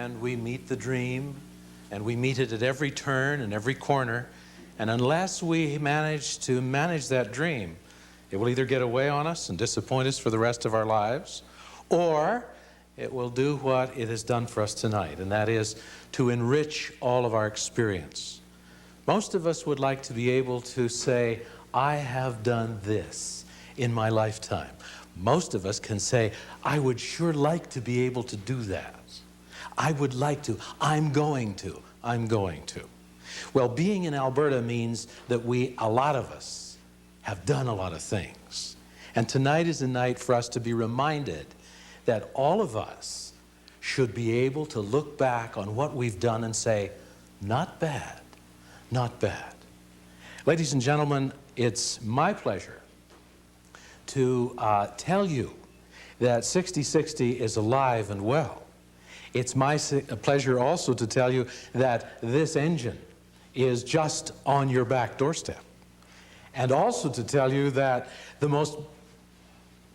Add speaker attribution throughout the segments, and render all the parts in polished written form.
Speaker 1: and we meet the dream, and we meet it at every turn and every corner. And unless we manage to manage that dream, it will either get away on us and disappoint us for the rest of our lives, or it will do what it has done for us tonight, and that is to enrich all of our experience. Most of us would like to be able to say, I have done this in my lifetime. Most of us can say, I would sure like to be able to do that. I would like to. I'm going to. I'm going to. Well, being in Alberta means that a lot of us, have done a lot of things. And tonight is a night for us to be reminded that all of us should be able to look back on what we've done and say, not bad, not bad. Ladies and gentlemen, it's my pleasure to tell you that 6060 is alive and well. It's my pleasure also to tell you that this engine is just on your back doorstep. And also to tell you that the most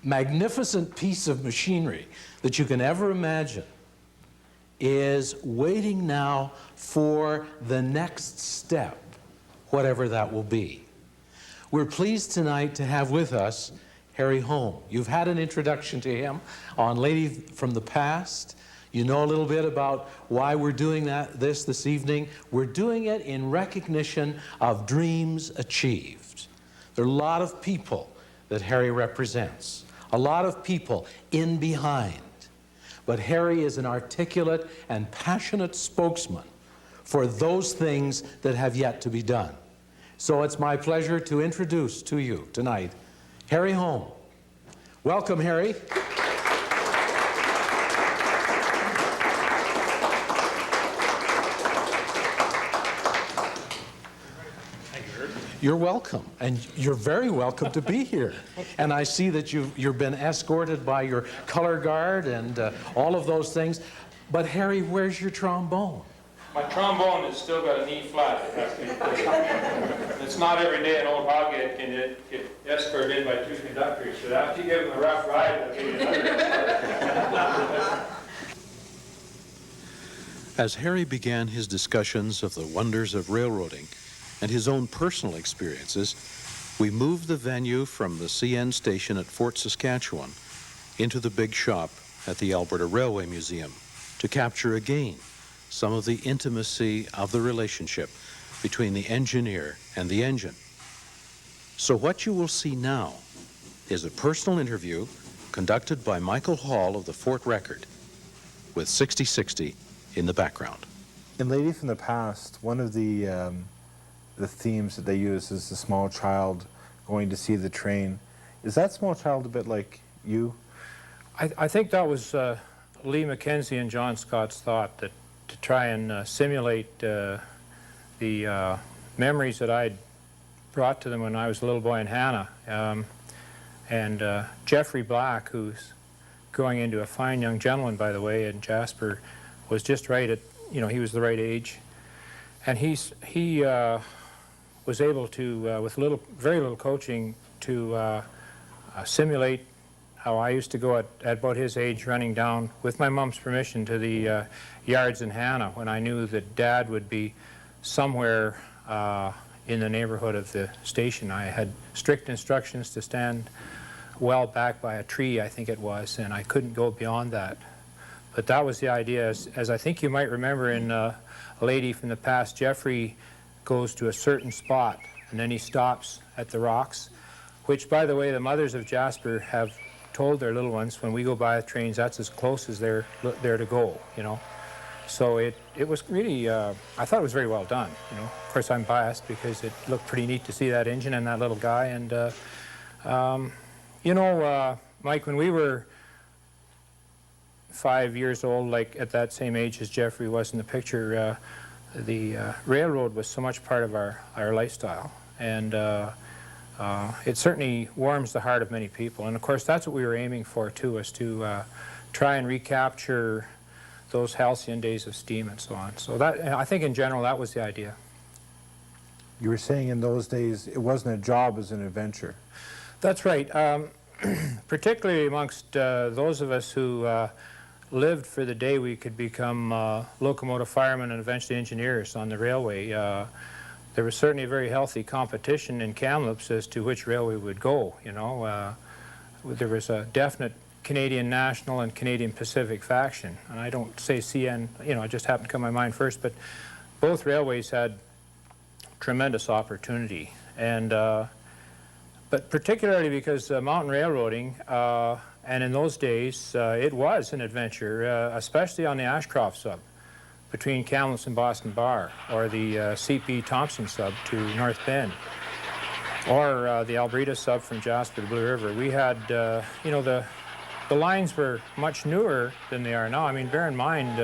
Speaker 1: magnificent piece of machinery that you can ever imagine is waiting now for the next step, whatever that will be. We're pleased tonight to have with us Harry Home. You've had an introduction to him on Lady from the Past. You know a little bit about why we're doing this evening. We're doing it in recognition of dreams achieved. There are a lot of people that Harry represents, a lot of people in behind. But Harry is an articulate and passionate spokesman for those things that have yet to be done. So it's my pleasure to introduce to you tonight Harry Home. Welcome, Harry. You're welcome, and you're very welcome to be here. And I see that you've been escorted by your color guard and all of those things. But Harry, where's your trombone?
Speaker 2: My trombone has still got an E flat. It has to be played. It's not every day an old hoghead can get escorted in by two conductors. So after you give them a rough ride, they'll give you another.
Speaker 1: As Harry began his discussions of the wonders of railroading and his own personal experiences, we moved the venue from the CN station at Fort Saskatchewan into the big shop at the Alberta Railway Museum to capture again some of the intimacy of the relationship between the engineer and the engine. So what you will see now is a personal interview conducted by Michael Hall of the Fort Record with 6060 in the background.
Speaker 3: In Lady from the Past, one of the themes that they use is the small child going to see the train. Is that small child a bit like you?
Speaker 2: I think that was Lee Mackenzie and John Scott's thought, that to try and simulate the memories that I'd brought to them when I was a little boy in Hannah. And Jeffrey Black, who's growing into a fine young gentleman, by the way, in Jasper, was just right at, he was the right age. And he was able to, with very little coaching, to simulate how I used to go at about his age, running down, with my mom's permission, to the yards in Hannah when I knew that Dad would be somewhere in the neighborhood of the station. I had strict instructions to stand well back by a tree, I think it was, and I couldn't go beyond that. But that was the idea. As I think you might remember in A Lady from the Past, Jeffrey goes to a certain spot, and then he stops at the rocks, which, by the way, the mothers of Jasper have told their little ones, when we go by the trains, that's as close as they're to go, So it was really, I thought it was very well done, Of course, I'm biased because it looked pretty neat to see that engine and that little guy. And, Mike, when we were 5 years old, like at that same age as Jeffrey was in the picture, the railroad was so much part of our lifestyle. And it certainly warms the heart of many people. And of course, that's what we were aiming for too, was to try and recapture those halcyon days of steam and so on. So that, I think in general, that was the idea.
Speaker 3: You were saying in those days it wasn't a job, it was an adventure.
Speaker 2: That's right. Particularly amongst those of us who lived for the day we could become locomotive firemen and eventually engineers on the railway. There was certainly a very healthy competition in Kamloops as to which railway would go, you know. There was a definite Canadian National and Canadian Pacific faction. And I don't say CN, you know, it just happened to come to my mind first, but both railways had tremendous opportunity. And, but particularly because mountain railroading, and in those days, it was an adventure, especially on the Ashcroft sub between Kamloops and Boston Bar, or the CP Thompson sub to North Bend, or the Alberta sub from Jasper to Blue River. We had, you know, the lines were much newer than they are now. I mean, bear in mind,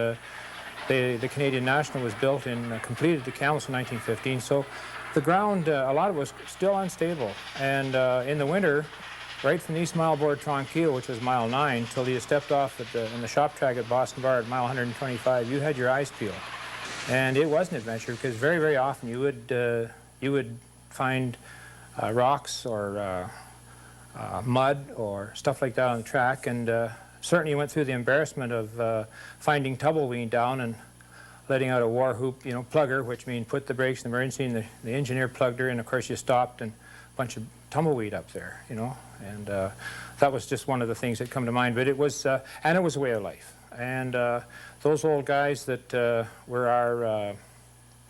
Speaker 2: the Canadian National was built and completed to Kamloops in 1915, so the ground, a lot of it was still unstable. And in the winter, right from the East Mile Board Tranquille, which was mile 9, till you stepped off at in the shop track at Boston Bar at mile 125, you had your eyes peeled. And it was an adventure because very, very often you would find rocks or mud or stuff like that on the track, and certainly you went through the embarrassment of finding tumbleweed down and letting out a war whoop, you know, plugger, which means put the brakes in emergency, and the engineer plugged her, and of course you stopped and a bunch of tumbleweed up there, you know. And that was just one of the things that come to mind. But it was, and it was a way of life. And those old guys that were our,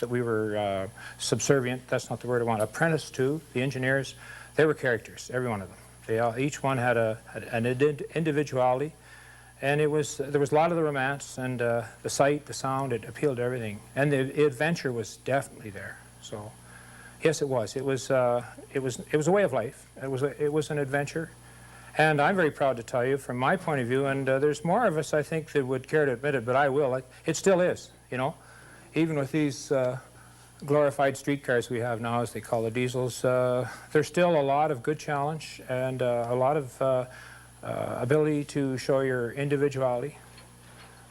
Speaker 2: that we were subservient, that's not the word I want, apprentice to, the engineers, they were characters, every one of them. They all, each one had an individuality, and there was a lot of the romance and the sight, the sound, it appealed to everything. And the adventure was definitely there. So, yes, it was. It was a way of life. It was an adventure. And I'm very proud to tell you, from my point of view, and there's more of us, I think, that would care to admit it, but I will. It still is, you know. Even with these glorified streetcars we have now, as they call the diesels, there's still a lot of good challenge and a lot of ability to show your individuality.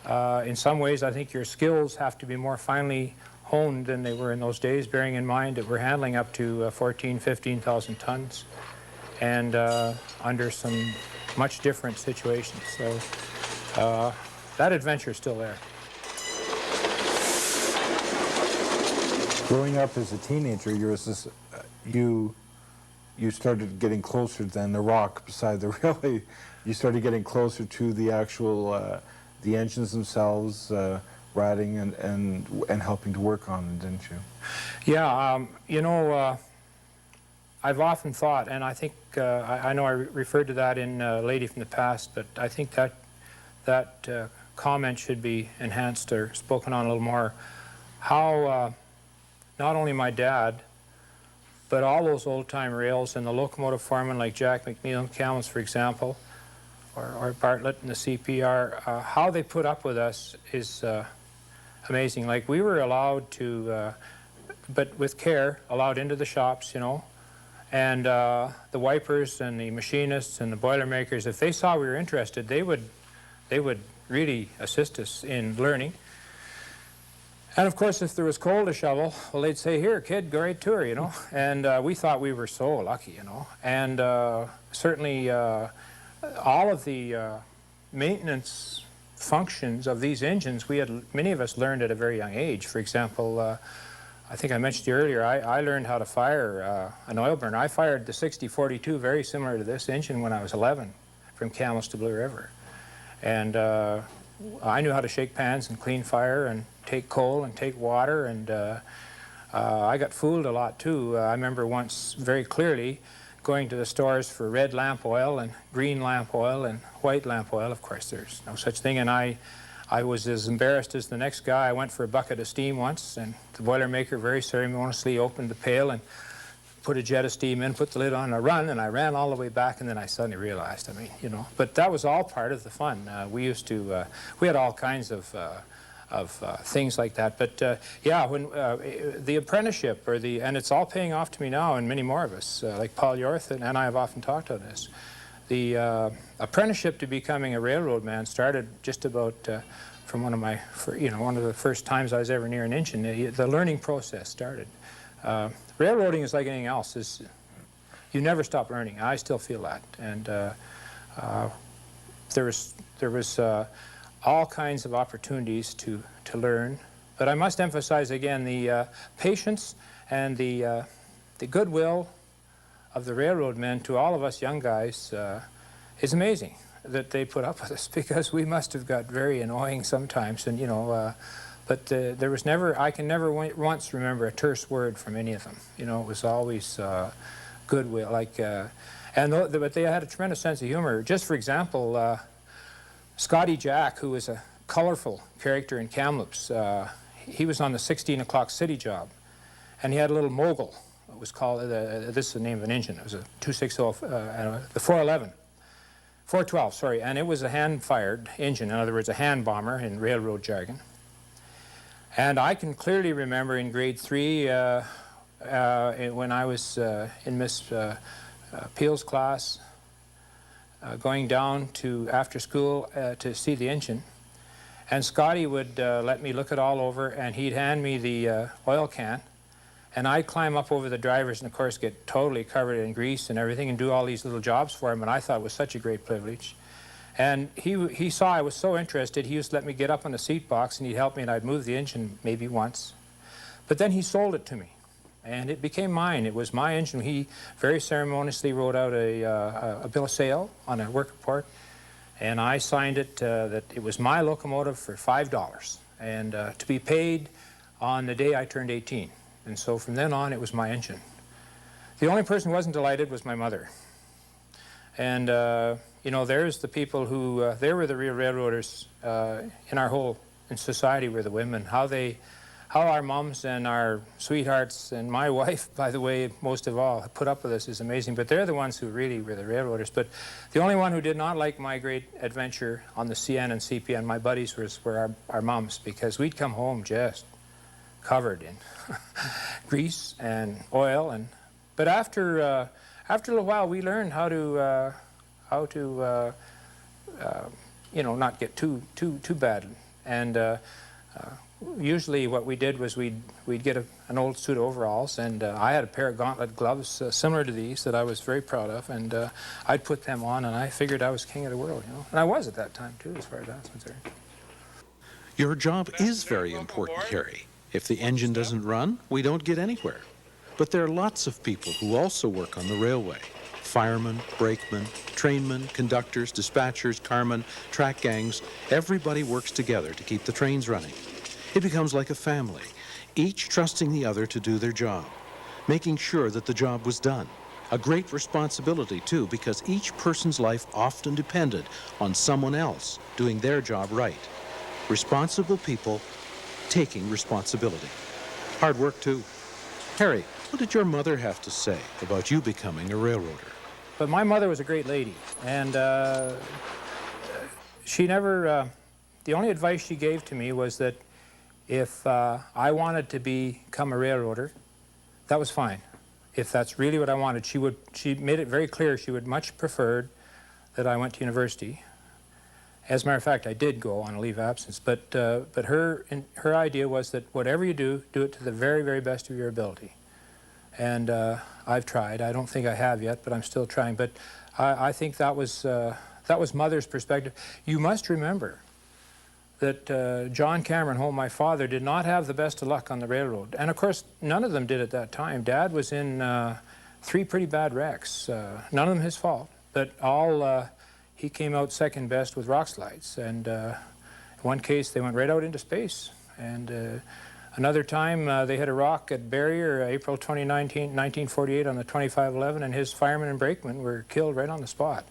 Speaker 2: In some ways, I think your skills have to be more finely honed than they were in those days, bearing in mind that we're handling up to 14,000, 15,000 tons and under some much different situations. So that adventure is still there.
Speaker 3: Growing up as a teenager, you started getting closer than the rock beside the railway. You started getting closer to the actual, the engines themselves, riding and helping to work on them, didn't you? Yeah,
Speaker 2: you know, I've often thought, and I think, I know I referred to that in Lady from the Past, but I think that comment should be enhanced or spoken on a little more. How not only my dad, but all those old-time rails and the locomotive foremen like Jack McNeil and Kamloops, for example, or Bartlett and the CPR, how they put up with us is amazing. Like, we were allowed to, but with care, allowed into the shops, you know, and the wipers and the machinists and the boilermakers, if they saw we were interested, they would really assist us in learning. And of course, if there was coal to shovel, well, they'd say, "Here, kid, go right to her," you know. And we thought we were so lucky, you know. And certainly all of the maintenance functions of these engines, many of us learned at a very young age. For example, I think I mentioned to you earlier, I learned how to fire an oil burner. I fired the 6042, very similar to this engine, when I was 11, from Kamloops to Blue River. And I knew how to shake pans and clean fire and take coal and take water, and I got fooled a lot too. I remember once very clearly going to the stores for red lamp oil and green lamp oil and white lamp oil. Of course, there's no such thing, and I was as embarrassed as the next guy. I went for a bucket of steam once, and the Boilermaker very ceremoniously opened the pail and put a jet of steam in, put the lid on, and I ran all the way back, and then I suddenly realized, I mean, you know, but that was all part of the fun. We used to, we had all kinds of things like that. But yeah, when the apprenticeship, and it's all paying off to me now, and many more of us, like Paul Yorth and I have often talked on this. The apprenticeship to becoming a railroad man started just about from one of the first times I was ever near an engine. The learning process started. Railroading is like anything else. You never stop learning. I still feel that. And there was a all kinds of opportunities to learn. But I must emphasize again the patience and the goodwill of the railroad men to all of us young guys is amazing that they put up with us, because we must have got very annoying sometimes, and but there was never, I can never once remember a terse word from any of them. It was always goodwill, but they had a tremendous sense of humor. Just for example, Scotty Jack, who was a colorful character in Kamloops, he was on the 16 o'clock city job, and he had a little mogul. It was called, this is the name of an engine. It was a 260, the 412, sorry, and it was a hand-fired engine. In other words, a hand bomber in railroad jargon. And I can clearly remember in grade 3, when I was in Miss Peel's class, going down to after school to see the engine, and Scotty would let me look it all over, and he'd hand me the oil can, and I'd climb up over the drivers and of course get totally covered in grease and everything and do all these little jobs for him, and I thought it was such a great privilege. And he saw I was so interested, he used to let me get up on the seat box and he'd help me, and I'd move the engine maybe once. But then he sold it to me, and it became mine. It was my engine. He very ceremoniously wrote out a bill of sale on a work report, and I signed it that it was my locomotive for $5, and to be paid on the day I turned 18. And so from then on, it was my engine. The only person who wasn't delighted was my mother. And, there's the people who, they were the real railroaders in our whole society, were the women. How our moms and our sweethearts and my wife, by the way, most of all, put up with us is amazing. But they're the ones who really were the railroaders. But the only one who did not like my great adventure on the CN and CPN, my buddies, were our moms, because we'd come home just covered in grease and oil. But after a little while, we learned how to not get too bad. And usually what we did was we'd get an old suit of overalls, and I had a pair of gauntlet gloves similar to these that I was very proud of, and I'd put them on, and I figured I was king of the world, And I was at that time too, as far as I was concerned.
Speaker 1: Your job is very important, Harry. If the engine doesn't run, we don't get anywhere. But there are lots of people who also work on the railway. Firemen, brakemen, trainmen, conductors, dispatchers, carmen, track gangs. Everybody works together to keep the trains running. It becomes like a family, each trusting the other to do their job, making sure that the job was done. A great responsibility, too, because each person's life often depended on someone else doing their job right. Responsible people taking responsibility. Hard work, too. Harry, what did your mother have to say about you becoming a railroader?
Speaker 2: But my mother was a great lady, and she never, the only advice she gave to me was that if I wanted to become a railroader, that was fine. If that's really what I wanted, she made it very clear she would much prefer that I went to university. As a matter of fact, I did go on a leave of absence, but her idea was that whatever you do, do it to the very, very best of your ability. And I've tried. I don't think I have yet, but I'm still trying. But I think that was Mother's perspective. You must remember that John Cameron, my father, did not have the best of luck on the railroad. And of course, none of them did at that time. Dad was in 3 pretty bad wrecks. None of them his fault, but all he came out second best with rock slides. And in one case, they went right out into space. And another time, they hit a rock at Barrier, April 2019, 1948, on the 2511, and his fireman and brakeman were killed right on the spot.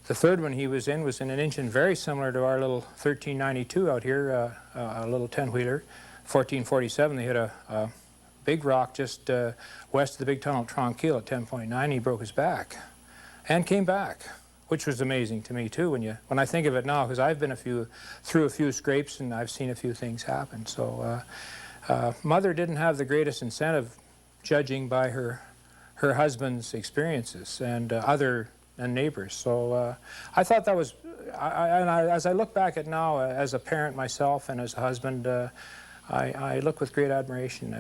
Speaker 2: The third one he was in an engine very similar to our little 1392 out here, a little 10-wheeler. 1447, they hit a big rock just west of the big tunnel at Tranquille at 10.9. He broke his back and came back, which was amazing to me too when I think of it now, because I've been through a few scrapes and I've seen a few things happen. So Mother didn't have the greatest incentive judging by her husband's experiences and and neighbors. So I thought that was, as I look back at now as a parent myself and as a husband, I look with great admiration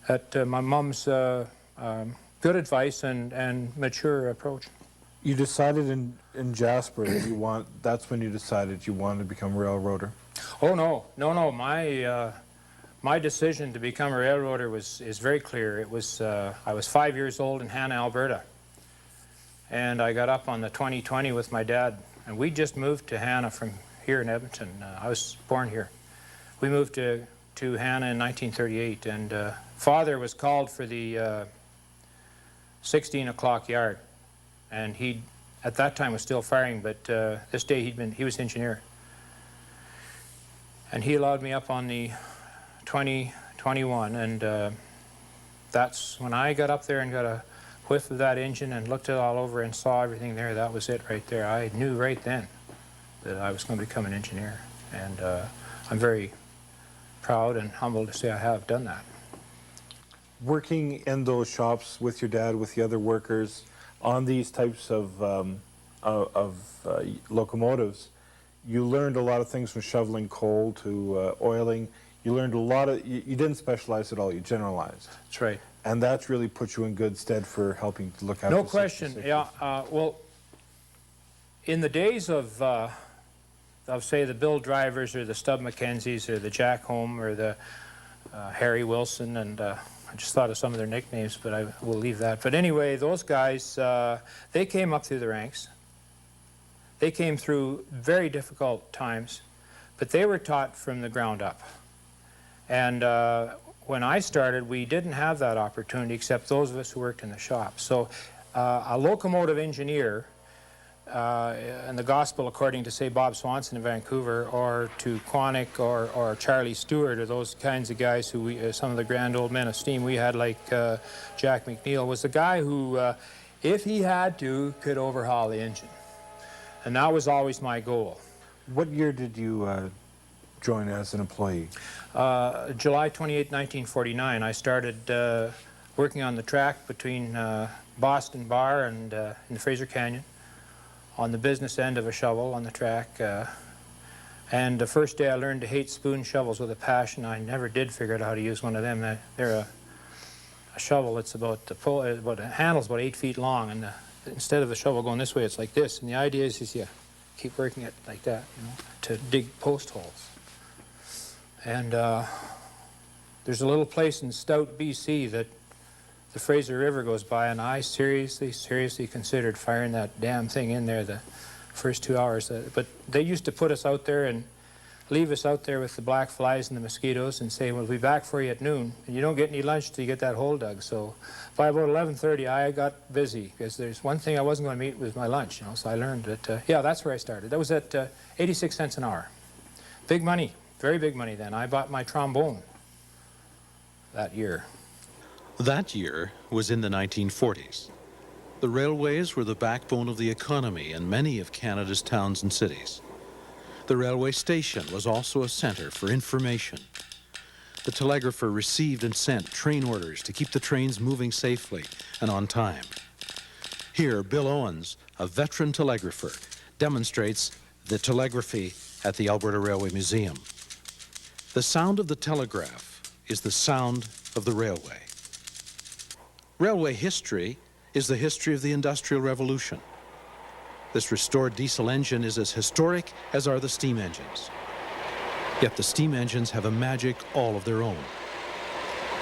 Speaker 2: at my mom's good advice and mature approach.
Speaker 3: You decided in Jasper that that's when you decided you wanted to become a railroader?
Speaker 2: Oh, no. My decision to become a railroader is very clear. It was, I was 5 years old in Hanna, Alberta. And I got up on the 2020 with my dad. And we just moved to Hanna from here in Edmonton. I was born here. We moved to Hanna in 1938. And Father was called for the 16 o'clock yard. And he, at that time, was still firing, but this day he was engineer. And he allowed me up on the 2021, and that's when I got up there and got a whiff of that engine and looked it all over and saw everything there. That was it right there. I knew right then that I was going to become an engineer, and I'm very proud and humbled to say I have done that.
Speaker 3: Working in those shops with your dad, with the other workers, on these types of locomotives, you learned a lot of things from shoveling coal to oiling. You learned a lot of, you didn't specialize at all, you generalized.
Speaker 2: That's right.
Speaker 3: And that's really put you in good stead for helping to look after
Speaker 2: No question. Yeah. Well, in the days of say the Bill Drivers or the Stub Mackenzies or the Jack Home or the Harry Wilson, and I just thought of some of their nicknames, but I will leave that. But anyway, those guys, they came up through the ranks. They came through very difficult times, but they were taught from the ground up. And when I started, we didn't have that opportunity except those of us who worked in the shop. So a locomotive engineer, and the gospel according to, say, Bob Swanson in Vancouver, or to Quantick or Charlie Stewart, or those kinds of guys who we, some of the grand old men of steam we had, like Jack McNeil, was the guy who, if he had to, could overhaul the engine. And that was always my goal.
Speaker 3: What year did you join as an employee?
Speaker 2: July 28, 1949, I started working on the track between Boston Bar and in the Fraser Canyon, on the business end of a shovel on the track. And the first day I learned to hate spoon shovels with a passion. I never did figure out how to use one of them. They're a shovel that's about, the handle's about 8 feet long, and instead of the shovel going this way, it's like this. And the idea is you keep working it like that, you know, to dig post holes. And there's a little place in Stout, BC that the Fraser River goes by, and I seriously considered firing that damn thing in there the first 2 hours. But they used to put us out there and leave us out there with the black flies and the mosquitoes and say, we'll be back for you at noon, and you don't get any lunch till you get that hole dug. So by about 11:30, I got busy, because there's one thing I wasn't going to meet was my lunch, you know. So I learned that, yeah, that's where I started. That was at 86 cents an hour. Big money, very big money then. I bought my trombone that year.
Speaker 1: That year was in the 1940s. The railways were the backbone of the economy in many of Canada's towns and cities. The railway station was also a center for information. The telegrapher received and sent train orders to keep the trains moving safely and on time. Here, Bill Owens, a veteran telegrapher, demonstrates the telegraphy at the Alberta Railway Museum. The sound of the telegraph is the sound of the railway. Railway history is the history of the Industrial Revolution. This restored diesel engine is as historic as are the steam engines. Yet the steam engines have a magic all of their own.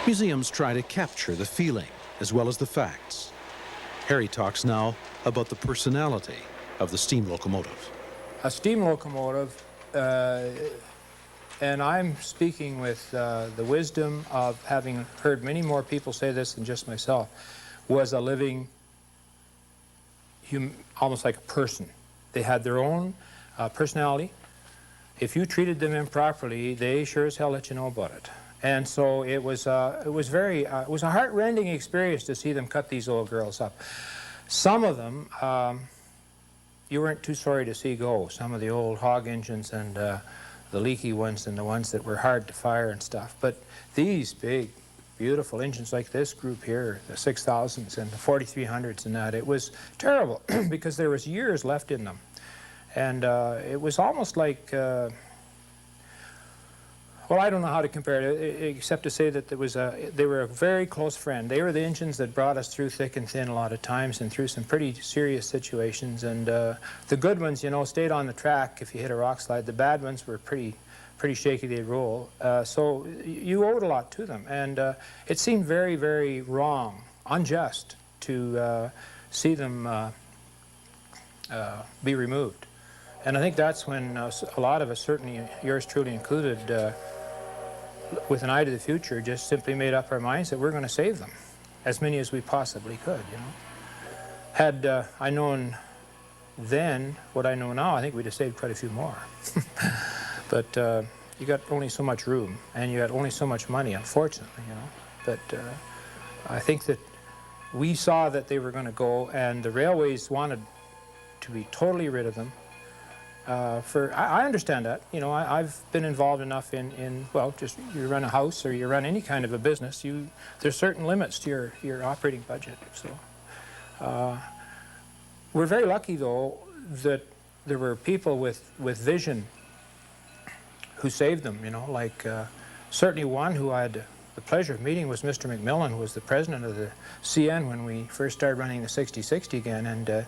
Speaker 1: Museums try to capture the feeling as well as the facts. Harry talks now about the personality of the steam locomotive.
Speaker 2: A steam locomotive, and I'm speaking with the wisdom of having heard many more people say this than just myself, was a living, almost like a person. They had their own personality. If you treated them improperly, they sure as hell let you know about it. And so it was a heart-rending experience to see them cut these old girls up. Some of them, you weren't too sorry to see go. Some of the old hog engines and the leaky ones and the ones that were hard to fire and stuff. But these big, beautiful engines like this group here, the 6000s and the 4300s and that, it was terrible because there was years left in them. And it was almost like Well, I don't know how to compare it, except to say that they were a very close friend. They were the engines that brought us through thick and thin a lot of times and through some pretty serious situations. And the good ones, you know, stayed on the track if you hit a rock slide. The bad ones were pretty shaky, they'd roll. So you owed a lot to them. And it seemed very, very wrong, unjust, to see them be removed. And I think that's when a lot of us, certainly yours truly included, with an eye to the future, just simply made up our minds that we're going to save them, as many as we possibly could, you know. Had I known then what I know now, I think we'd have saved quite a few more. But you got only so much room, and you got only so much money, unfortunately, you know. But I think that we saw that they were going to go, and the railways wanted to be totally rid of them. I understand that. You know, I've been involved enough in well, just you run a house or you run any kind of a business, there's certain limits to your operating budget. So we're very lucky, though, that there were people with vision who saved them, you know, like certainly one who I had the pleasure of meeting was Mr. McMillan, who was the president of the CN when we first started running the 6060 again, and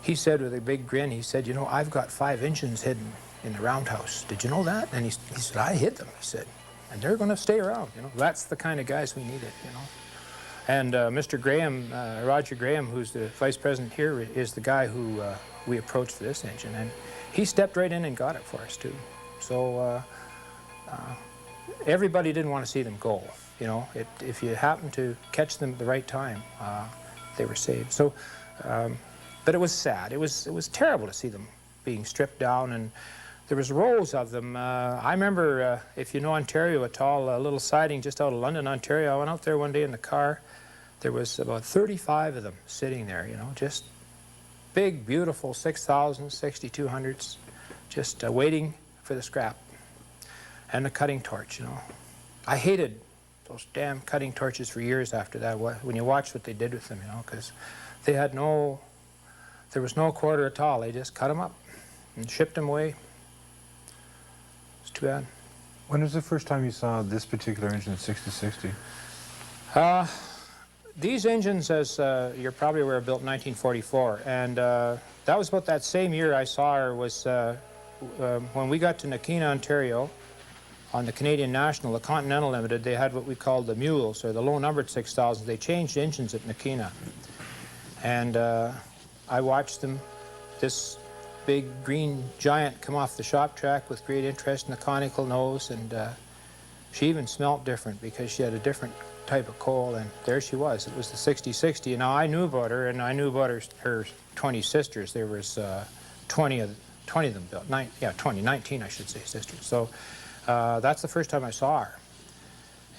Speaker 2: he said with a big grin, he said, you know, I've got 5 engines hidden in the roundhouse. Did you know that? And he said, I hid them, he said, and they're going to stay around, you know. That's the kind of guys we needed, you know. And Mr. Graham, Roger Graham, who's the vice president here, is the guy who we approached for this engine, and he stepped right in and got it for us, too. So everybody didn't want to see them go, you know. If you happened to catch them at the right time, they were saved. So. But it was sad. It was terrible to see them being stripped down, and there was rows of them. I remember, if you know Ontario at all, a little siding just out of London, Ontario. I went out there one day in the car. There was about 35 of them sitting there, you know, just big, beautiful 6,000, 6,200s, just waiting for the scrap and the cutting torch, you know. I hated those damn cutting torches for years after that, when you watched what they did with them, you know, because they had there was no quarter at all. They just cut them up and shipped them away. It's too bad.
Speaker 3: When was the first time you saw this particular engine, 6060?
Speaker 2: These engines, as you're probably aware, built in 1944, and that was about that same year I saw her. Was when we got to Nakina, Ontario, on the Canadian National, the Continental Limited. They had what we called the mules, or the low-numbered 6000s. They changed engines at Nakina, and I watched them, this big green giant, come off the shop track with great interest in the conical nose, and she even smelt different because she had a different type of coal, and there she was. It was the 6060. Now, I knew about her, and I knew about her 20 sisters. There was 20 of them built. 19, I should say, sisters. So that's the first time I saw her.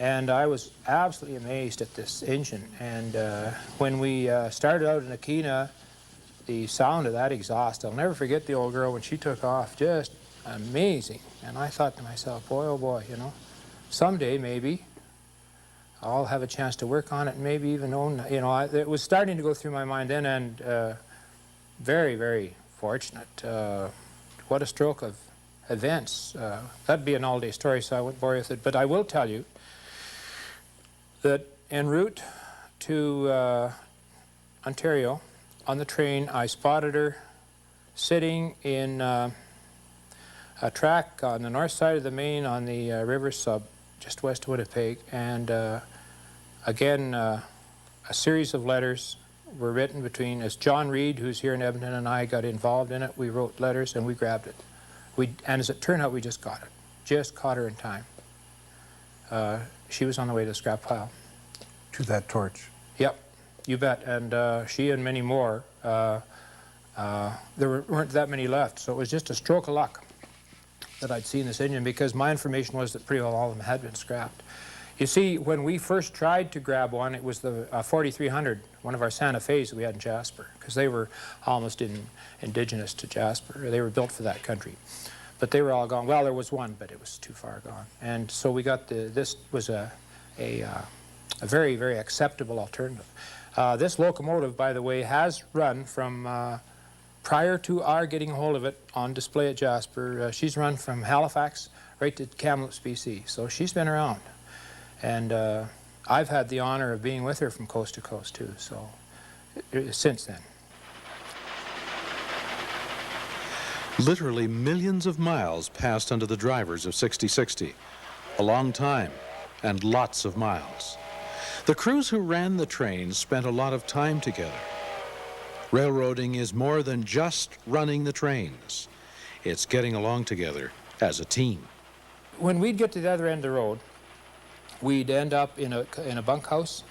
Speaker 2: And I was absolutely amazed at this engine. And when we started out in Nakina, the sound of that exhaust, I'll never forget the old girl when she took off, just amazing. And I thought to myself, boy, oh boy, you know, someday maybe I'll have a chance to work on it and maybe even own, you know, it was starting to go through my mind then, and very, very fortunate. What a stroke of events. That'd be an all-day story, so I won't bore you with it, but I will tell you that en route to Ontario, on the train, I spotted her sitting in a track on the north side of the main on the river sub, just west of Winnipeg. And again, a series of letters were written between, as John Reed, who's here in Edmonton, and I got involved in it. We wrote letters and we grabbed it. And as it turned out, we just got it. Just caught her in time. She was on the way to the scrap pile.
Speaker 3: To that torch?
Speaker 2: Yep. You bet, and she and many more. There weren't that many left, so it was just a stroke of luck that I'd seen this engine, because my information was that pretty well all of them had been scrapped. You see, when we first tried to grab one, it was the 4300, one of our Santa Fe's that we had in Jasper, because they were almost indigenous to Jasper. They were built for that country. But they were all gone. Well, there was one, but it was too far gone. And so we got this was a very, very acceptable alternative. This locomotive, by the way, has run from, prior to our getting a hold of it on display at Jasper, she's run from Halifax right to Kamloops, BC. So she's been around. And I've had the honor of being with her from coast to coast, too, so since then.
Speaker 1: Literally millions of miles passed under the drivers of 6060. A long time and lots of miles. The crews who ran the trains spent a lot of time together. Railroading is more than just running the trains. It's getting along together as a team.
Speaker 2: When we'd get to the other end of the road, we'd end up in a bunkhouse,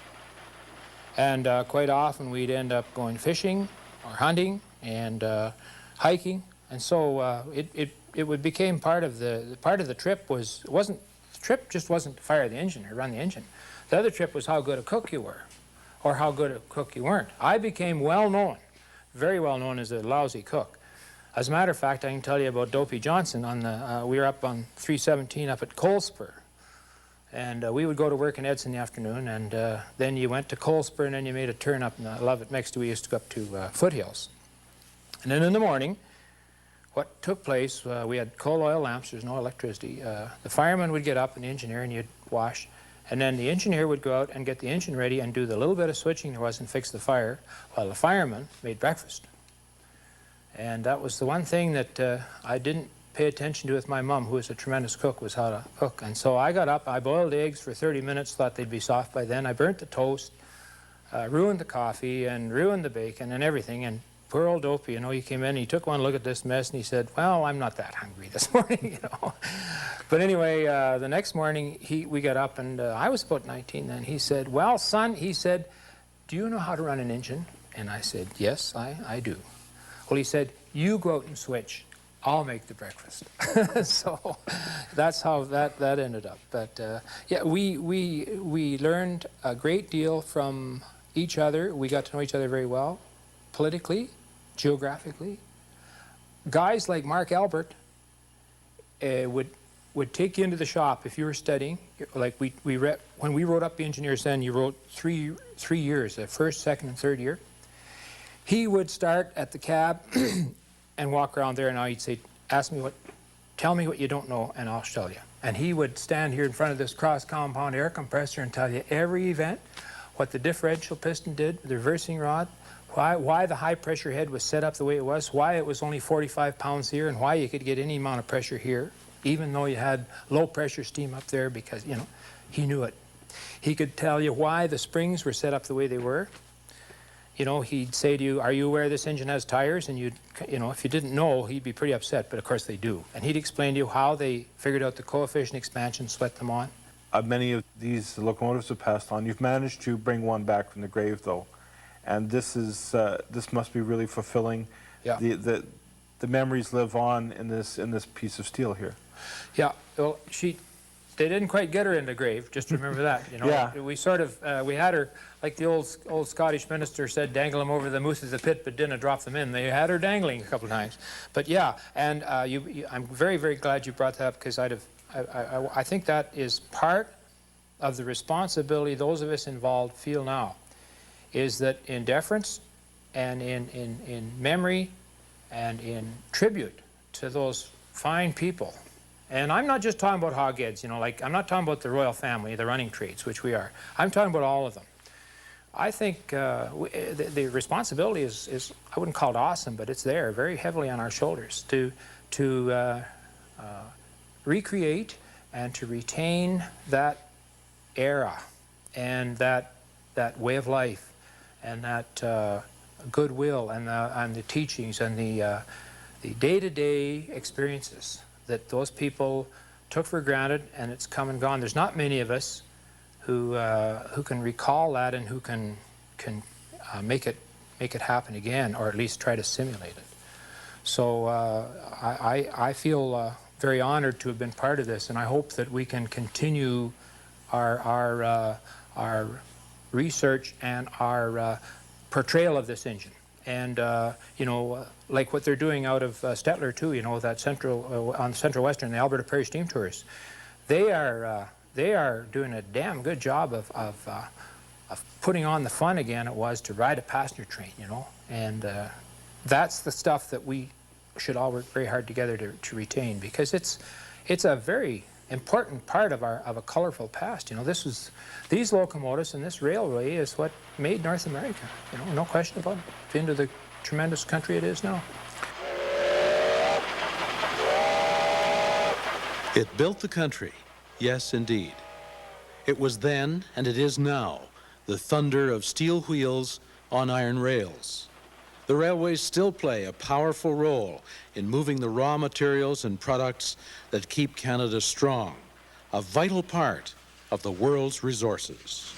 Speaker 2: and quite often we'd end up going fishing or hunting and hiking, and so it would became part of the trip. The trip just wasn't to fire the engine or run the engine. The other trip was how good a cook you were, or how good a cook you weren't. I became well known, very well known as a lousy cook. As a matter of fact, I can tell you about Dopey Johnson. We were up on 317 up at Coalspur. And we would go to work in Edson in the afternoon, and then you went to Coalspur, and then you made a turn up in Lovett Mixed. We used to go up to Foothills. And then in the morning, what took place, we had coal oil lamps, there's no electricity. The fireman would get up, and the engineer, and you'd wash. And then the engineer would go out and get the engine ready and do the little bit of switching there was and fix the fire, while the fireman made breakfast. And that was the one thing that I didn't pay attention to with my mom, who was a tremendous cook, was how to cook. And so I got up, I boiled eggs for 30 minutes, thought they'd be soft by then. I burnt the toast, ruined the coffee, and ruined the bacon and everything. And poor old Dopey, you know, he came in, he took one look at this mess, and he said, well, I'm not that hungry this morning, you know. But anyway, the next morning, we got up, and I was about 19 then. He said, well, son, he said, do you know how to run an engine? And I said, yes, I do. Well, he said, you go out and switch. I'll make the breakfast. So that's how that ended up. But yeah, we learned a great deal from each other. We got to know each other very well, politically, geographically. Guys like Mark Albert would take you into the shop if you were studying. Like when we wrote up the engineers, then you wrote three years, the first, second, and third year. He would start at the cab and walk around there, and he'd say, tell me what you don't know, and I'll tell you. And he would stand here in front of this cross-compound air compressor and tell you every event, what the differential piston did, the reversing rod, why the high-pressure head was set up the way it was, why it was only 45 pounds here, and why you could get any amount of pressure here, even though you had low-pressure steam up there, because, you know, he knew it. He could tell you why the springs were set up the way they were. You know, he'd say to you, are you aware this engine has tires? And you know, if you didn't know, he'd be pretty upset, but of course they do. And he'd explain to you how they figured out the coefficient expansion, sweat them on.
Speaker 3: Many of these locomotives have passed on. You've managed to bring one back from the grave, though. And this must be really fulfilling.
Speaker 2: Yeah.
Speaker 3: The memories live on in this piece of steel here.
Speaker 2: Yeah, well, they didn't quite get her in the grave, just remember that, you know.
Speaker 3: Yeah.
Speaker 2: We sort of, we had her, like the old Scottish minister said, dangle them over the mouth of the pit, but didn't drop them in. They had her dangling a couple of times. But yeah, and I'm very, very glad you brought that up, because I think that is part of the responsibility those of us involved feel now, is that in deference and in memory and in tribute to those fine people. And I'm not just talking about hogheads, you know, like I'm not talking about the royal family, the running trades, which we are. I'm talking about all of them. I think the responsibility is, I wouldn't call it awesome, but it's there very heavily on our shoulders to recreate and to retain that era and that way of life and that goodwill and the teachings and the day-to-day experiences that those people took for granted, and it's come and gone. There's not many of us who can recall that and who can make it happen again, or at least try to simulate it. So I feel very honored to have been part of this, and I hope that we can continue our research and our portrayal of this engine. And you know, like what they're doing out of Stettler too, you know, that on Central Western, the Alberta Prairie Steam Tours, they are doing a damn good job of putting on the fun again it was to ride a passenger train, you know. And that's the stuff that we should all work very hard together to retain, because it's a very important part of a colorful past. You know, these locomotives and this railway is what made North America. You know, no question about it. Into the tremendous country it is now.
Speaker 1: It built the country, yes, indeed. It was then, and it is now, the thunder of steel wheels on iron rails. The railways still play a powerful role in moving the raw materials and products that keep Canada strong, a vital part of the world's resources.